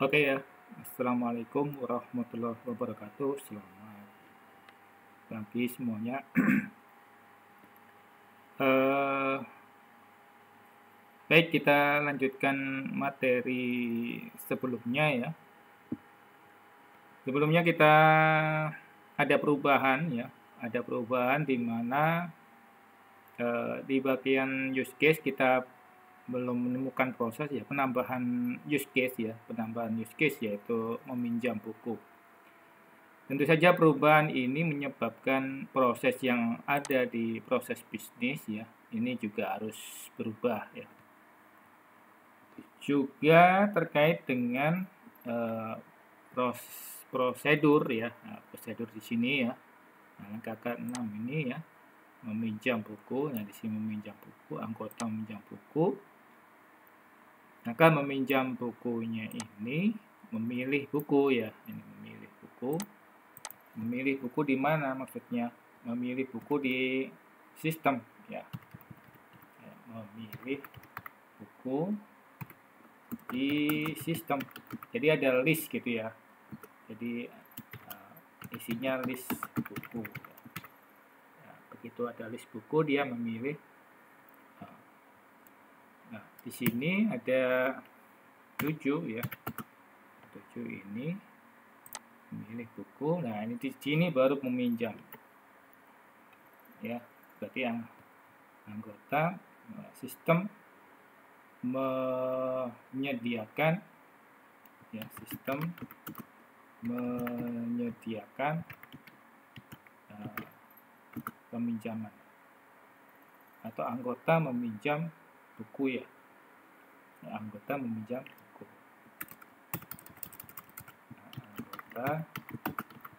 Oke ya, Assalamualaikum warahmatullahi wabarakatuh. Selamat pagi semuanya. Eh, Baik, kita lanjutkan materi sebelumnya ya. Sebelumnya kita ada perubahan ya, ada perubahan di mana di bagian use case kita belum menemukan proses ya penambahan use case yaitu meminjam buku. Tentu saja perubahan ini menyebabkan proses yang ada di proses bisnis ya, ini juga harus berubah ya. Juga terkait dengan eh, prosedur ya, nah, prosedur di sini ya. Nah, KK6 ini ya, meminjam buku. Nah, di sini meminjam buku, anggota meminjam buku. Maka meminjam bukunya ini memilih buku ya, ini memilih buku. Memilih buku di mana maksudnya? Memilih buku di sistem ya. Memilih buku di sistem. Jadi ada list gitu ya. Jadi isinya list buku. Ya, begitu ada list buku dia memilih. Nah, di sini ada 7 ya. 7 ini memilih buku. Nah, ini di sini baru meminjam. Ya, berarti yang anggota sistem menyediakan ya, sistem menyediakan peminjaman atau anggota meminjam buku ya, anggota meminjam buku, anggota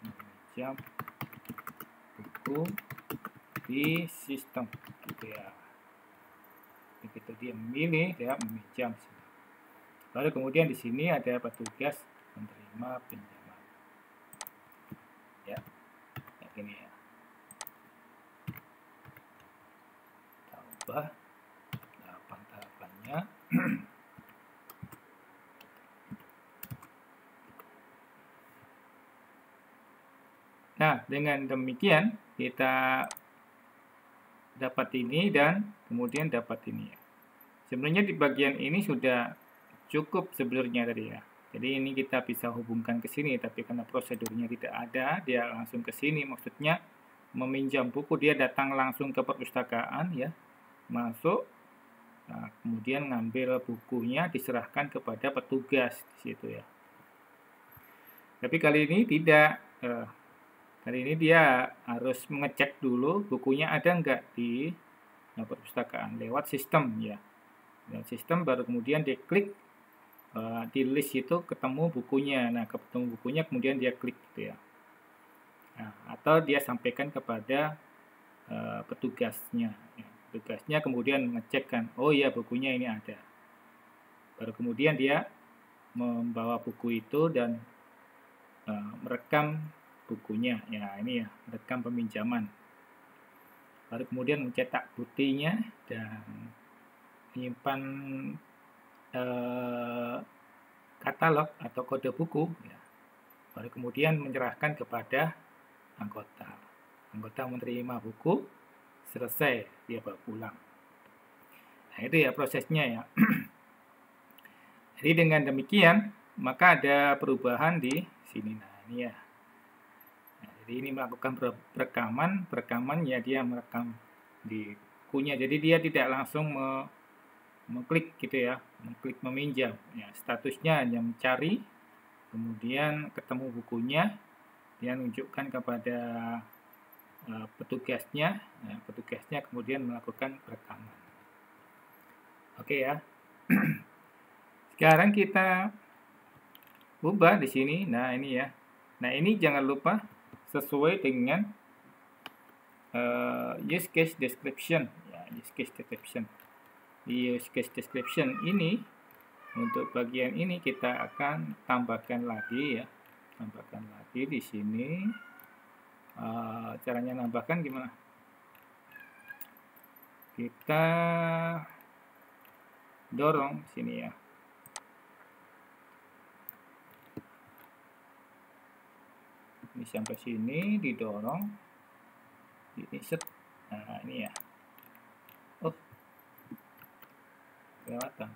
meminjam buku di sistem gitu ya. Begitu dia memilih, dia meminjam. Lalu kemudian di sini ada petugas menerima pinjaman. Ya, kayak gini ya. Kita ubah tahapan-tahapannya. Nah, dengan demikian kita dapat ini dan kemudian dapat ini ya. Sebenarnya di bagian ini sudah cukup sebenarnya tadi ya. Jadi ini kita bisa hubungkan ke sini, tapi karena prosedurnya tidak ada, dia langsung ke sini. Maksudnya meminjam buku, dia datang langsung ke perpustakaan ya, masuk, nah, kemudian ngambil bukunya, diserahkan kepada petugas di situ ya. Tapi kali ini tidak. Kali ini dia harus mengecek dulu bukunya ada enggak di perpustakaan lewat sistem ya. Lewat sistem baru kemudian dia klik di list itu ketemu bukunya. Nah, ketemu bukunya kemudian dia klik gitu ya. Nah, atau dia sampaikan kepada petugasnya. Ya. Petugasnya kemudian mengecekkan, oh iya bukunya ini ada. Baru kemudian dia membawa buku itu dan merekam bukunya. Ya, ini ya, merekam peminjaman. Lalu kemudian mencetak buktinya dan menyimpan katalog atau kode buku ya. Baru kemudian menyerahkan kepada anggota. Anggota menerima buku, selesai dia bawa pulang. Nah, itu ya prosesnya ya. Jadi dengan demikian maka ada perubahan di sini. Nah, ini ya. Nah, jadi ini melakukan perekaman ya, dia merekam di bukunya. Jadi dia tidak langsung mengklik gitu ya, mengklik meminjam. Ya, statusnya hanya mencari, kemudian ketemu bukunya, dia menunjukkan kepada petugasnya, petugasnya kemudian melakukan perekaman. Oke ya. Sekarang kita ubah di sini. Nah, ini ya. Nah, ini jangan lupa sesuai dengan use case description ya, use case description. Di use case description ini untuk bagian ini kita akan tambahkan lagi ya. Tambahkan lagi di sini. Caranya nambahkan gimana? Kita dorong sini ya. Ini sampai sini didorong, ini set. Nah, ini ya. Oh, kelewatan.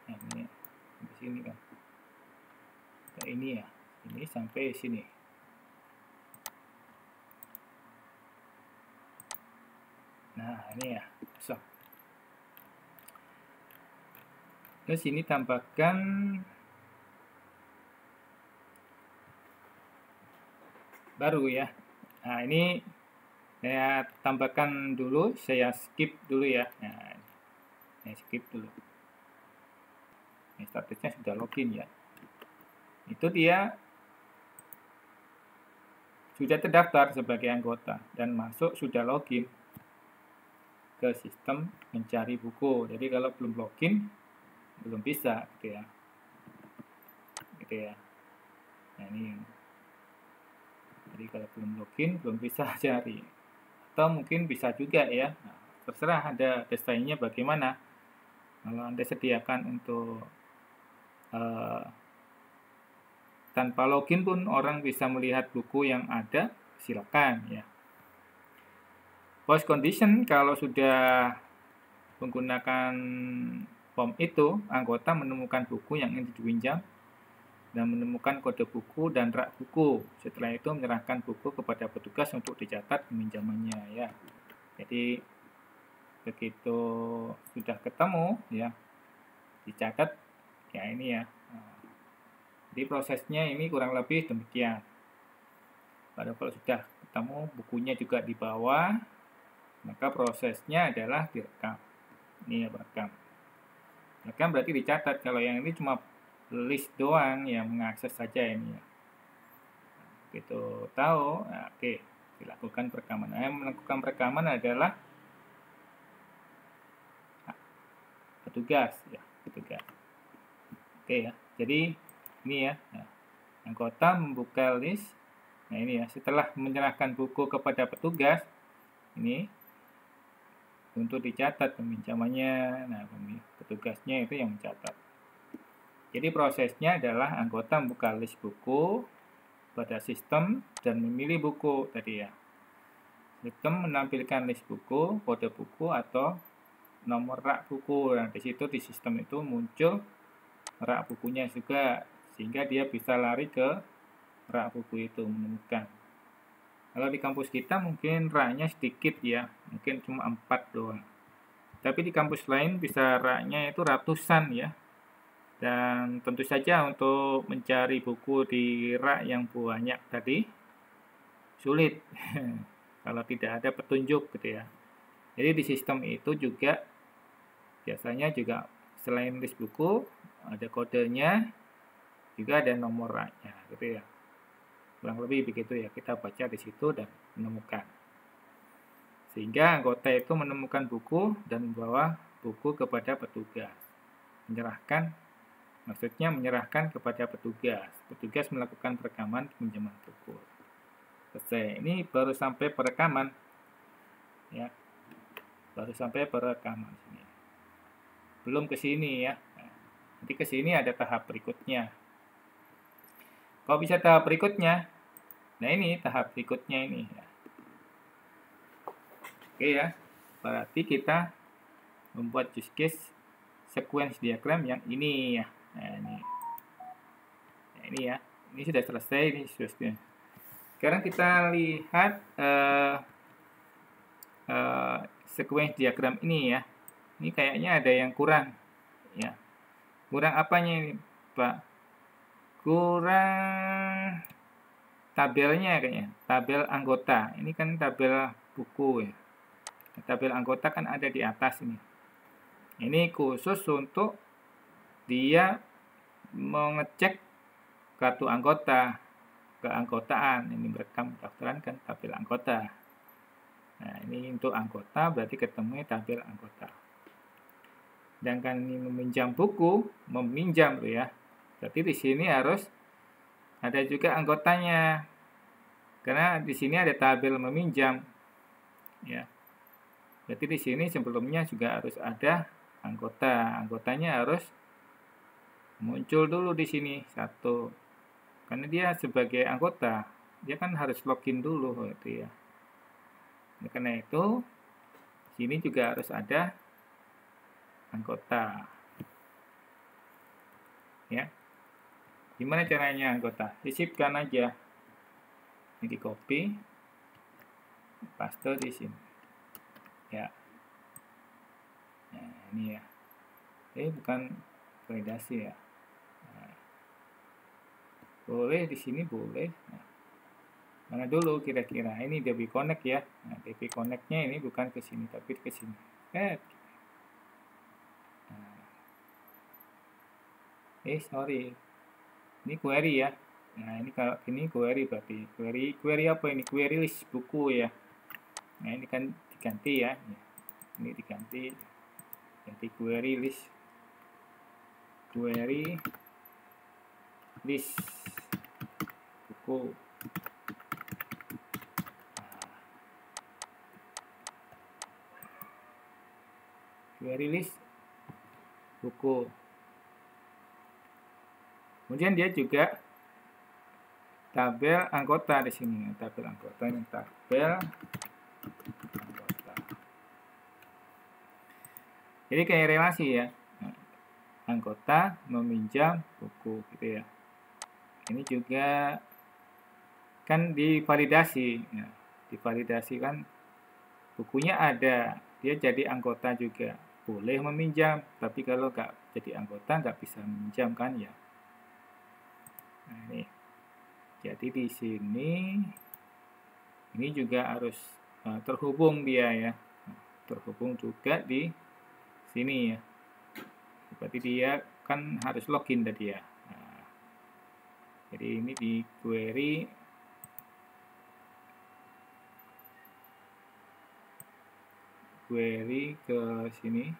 Nah, ini sampai sini kan. Nah, ini ya. Ini sampai sini. Nah, ini ya. So. Terus sini tambahkan baru ya. Nah, ini saya tambahkan dulu, saya skip dulu ya. Nah, saya skip dulu. Ini statusnya sudah login ya. Itu dia sudah terdaftar sebagai anggota dan masuk sudah login ke sistem mencari buku. Jadi kalau belum login belum bisa gitu ya. Gitu ya. Nah, ini. Jadi kalau belum login belum bisa cari. Atau mungkin bisa juga ya. Nah, terserah ada desainnya bagaimana. Kalau Anda sediakan untuk tanpa login pun orang bisa melihat buku yang ada, silakan ya. Post condition kalau sudah menggunakan form itu, anggota menemukan buku yang ingin dipinjam dan menemukan kode buku dan rak buku. Setelah itu menyerahkan buku kepada petugas untuk dicatat peminjamannya ya. Jadi begitu sudah ketemu ya, dicatat ya ini ya. Jadi prosesnya ini kurang lebih demikian. Pada kalau sudah ketemu bukunya juga di bawah, maka prosesnya adalah direkam. Ini ya rekam. Rekam berarti dicatat. Kalau yang ini cuma list doang yang mengakses saja ini ya. Begitu tahu, nah, oke, dilakukan perekaman. Nah, yang melakukan perekaman adalah petugas ya, petugas. Oke ya. Jadi ini ya. Nah, anggota membuka list. Nah, ini ya, setelah menyerahkan buku kepada petugas ini untuk dicatat peminjamannya. Nah, petugasnya itu yang mencatat. Jadi prosesnya adalah anggota membuka list buku pada sistem dan memilih buku tadi ya. Sistem menampilkan list buku, kode buku atau nomor rak buku. Nah, di situ di sistem itu muncul rak bukunya juga sehingga dia bisa lari ke rak buku itu menemukan. Kalau di kampus kita mungkin raknya sedikit ya, mungkin cuma 4 doang. Tapi di kampus lain bisa raknya itu ratusan ya. Dan tentu saja untuk mencari buku di rak yang banyak tadi sulit kalau tidak ada petunjuk gitu ya. Jadi di sistem itu juga biasanya juga selain list buku ada kodenya, juga ada nomor raknya gitu ya. Kurang lebih begitu ya, kita baca di situ dan menemukan. Sehingga anggota itu menemukan buku dan membawa buku kepada petugas. Maksudnya menyerahkan kepada petugas. Petugas melakukan perekaman pinjaman buku. Selesai. Ini baru sampai perekaman. Ya. Baru sampai perekaman sini. Belum ke sini ya. Nanti ke sini ada tahap berikutnya. Kalau bisa tahap berikutnya. Nah, ini tahap berikutnya ini ya. Oke ya. Berarti kita membuat use case sequence diagram yang ini ya. Nah, ini ya, ini sudah selesai, ini sudah. Sekarang kita lihat sequence diagram ini ya. Ini kayaknya ada yang kurang, ya. Kurang apanya ini, Pak? Kurang tabelnya kayaknya, tabel anggota. Ini kan tabel buku ya. Tabel anggota kan ada di atas ini. Ini khusus untuk dia mengecek kartu anggota, keanggotaan. Ini merekam daftaran kan tabel anggota. Nah, ini untuk anggota berarti ketemu tabel anggota. Sedangkan ini meminjam buku, meminjam loh ya. Berarti di sini harus ada juga anggotanya. Karena di sini ada tabel meminjam. Ya. Berarti di sini sebelumnya juga harus ada anggota. Anggotanya harus muncul dulu di sini 1. Karena dia sebagai anggota, dia kan harus login dulu gitu ya. Karena itu, sini juga harus ada anggota. Ya. Gimana caranya anggota? Disipkan aja. Ini di copy, paste di sini. Ya. Nah, ini ya. Bukan validasi ya. Nah, boleh di sini boleh. Nah, mana dulu kira-kira? Ini DB Connect ya. Nah, DB Connect-nya ini bukan ke sini tapi ke sini. Sorry. Ini query ya. Nah, ini kalau ini query berarti query apa ini? Query list buku ya. Nah, ini kan diganti ya. Ini diganti jadi query list buku. Query list buku. Kemudian dia juga tabel anggota di sini. Tabel anggota ini tabel anggota. Jadi kayak relasi ya. Nah, anggota meminjam buku gitu ya. Ini juga kan divalidasi. Nah, divalidasi kan bukunya ada, dia jadi anggota juga. Boleh meminjam, tapi kalau nggak jadi anggota nggak bisa meminjam kan ya. Nah, ini. Jadi di sini ini juga harus terhubung dia ya. Terhubung juga di sini ya. Berarti dia kan harus login tadi ya. Nah, jadi ini di query ke sini.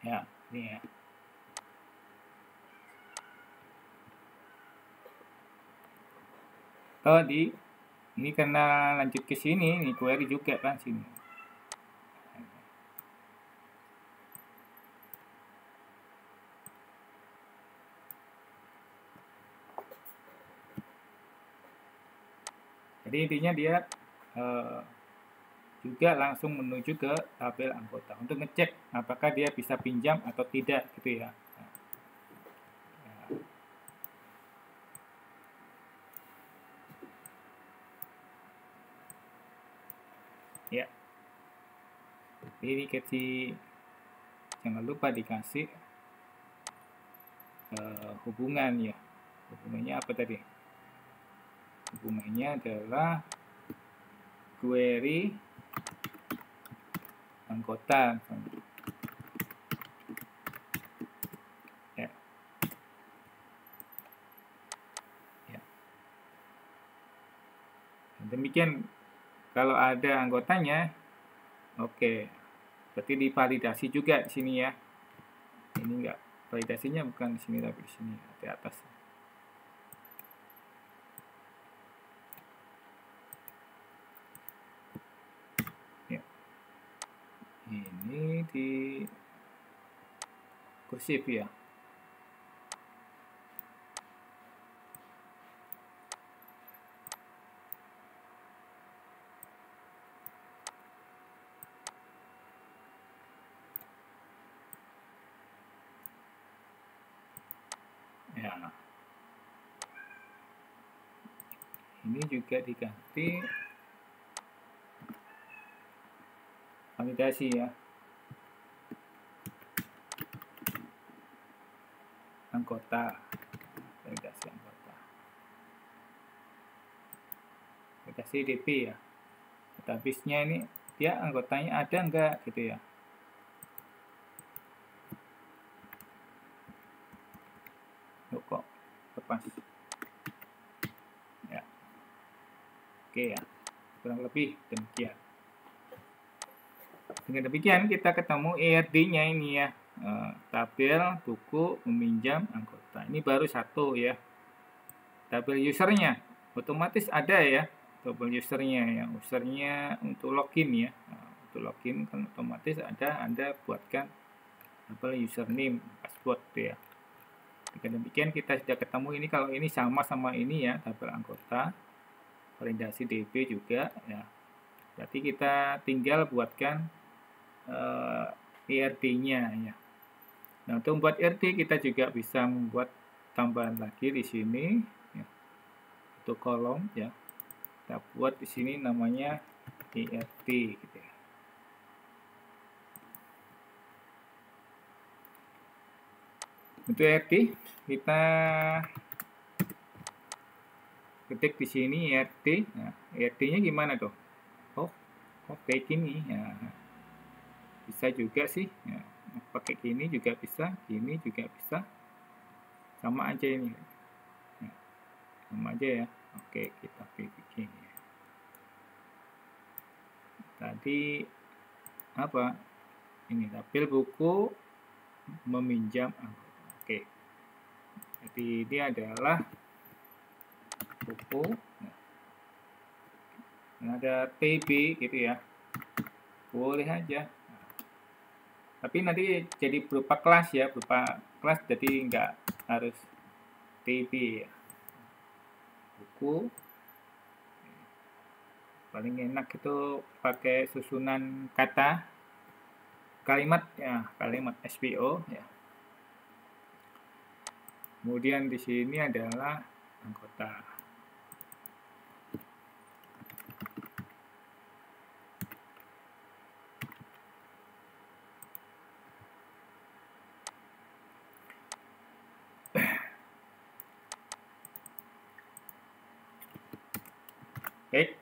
Ya, ini ya. Ini karena lanjut ke sini, ini query juga kan sini. Jadi intinya dia juga langsung menuju ke tabel anggota untuk ngecek apakah dia bisa pinjam atau tidak gitu ya. Ya. Ini jangan lupa dikasih hubungan ya. Hubungannya apa tadi? Hubungannya adalah query anggota. Ya. Ya. Demikian kalau ada anggotanya, oke. Berarti divalidasi juga di sini ya. Ini enggak, validasinya bukan di sini tapi di sini di atas. Ya. Ini di kursif ya. Ya. Ini juga diganti validasi ya. Anggota validasi. validasi DB ya. Database-nya ini dia anggotanya ada enggak gitu ya. Kok lepas ya. Oke ya, kurang lebih demikian. Dengan demikian kita ketemu ERD-nya ini ya, tabel buku meminjam anggota. Ini baru satu ya. Tabel usernya otomatis ada ya, tabel usernya ya, usernya untuk login ya. Untuk login kan otomatis ada, Anda buatkan tabel username, password ya. Dengan demikian kita sudah ketemu ini, kalau ini sama ini ya, tabel anggota, validasi DB juga ya. Berarti kita tinggal buatkan ERD-nya ya. Nah, untuk membuat ERD kita juga bisa membuat tambahan lagi di sini ya. Untuk kolom ya. Kita buat di sini namanya ERD gitu ya. Untuk ERD kita ketik di sini ERD. Nah, ERD-nya gimana tuh? Oh, kayak gini ya. Bisa juga sih ya. Pakai gini juga bisa, gini juga bisa, sama aja ini ya. Sama aja ya. Oke, kita bikin ya. Tadi apa ini, tabel buku meminjam anggota. Oke, jadi ini adalah buku ya. Ada TB gitu ya, boleh aja. Tapi nanti jadi berupa kelas ya, berupa kelas, jadi nggak harus TB ya. Buku paling enak itu pakai susunan kata kalimat ya, kalimat SVO ya. Kemudian di sini adalah anggota. Baik,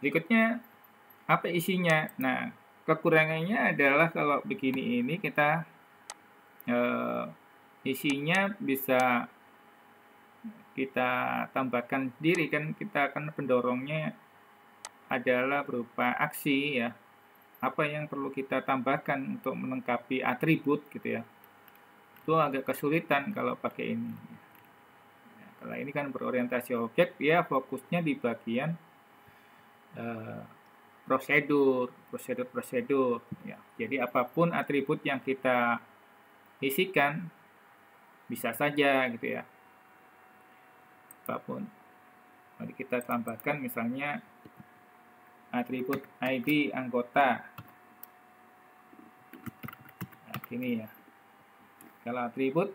berikutnya apa isinya? Nah, kekurangannya adalah kalau begini ini kita isinya bisa kita tambahkan sendiri kan, kita akan pendorongnya adalah berupa aksi ya. Apa yang perlu kita tambahkan untuk melengkapi atribut gitu ya. Itu agak kesulitan kalau pakai ini. Kalau ini kan berorientasi objek, ya fokusnya di bagian prosedur ya. Jadi apapun atribut yang kita isikan bisa saja gitu ya. Apapun. Mari kita tambahkan misalnya atribut ID anggota. Nah, gini ya. Kalau atribut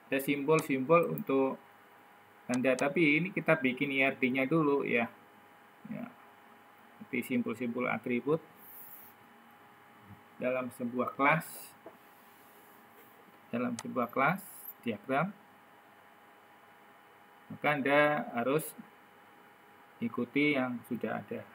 ada simbol-simbol untuk tanda, tapi ini kita bikin ERD-nya dulu ya. Ya. Seperti simbol-simbol atribut dalam sebuah kelas. Dalam sebuah kelas diagram. Maka Anda harus ikuti yang sudah ada.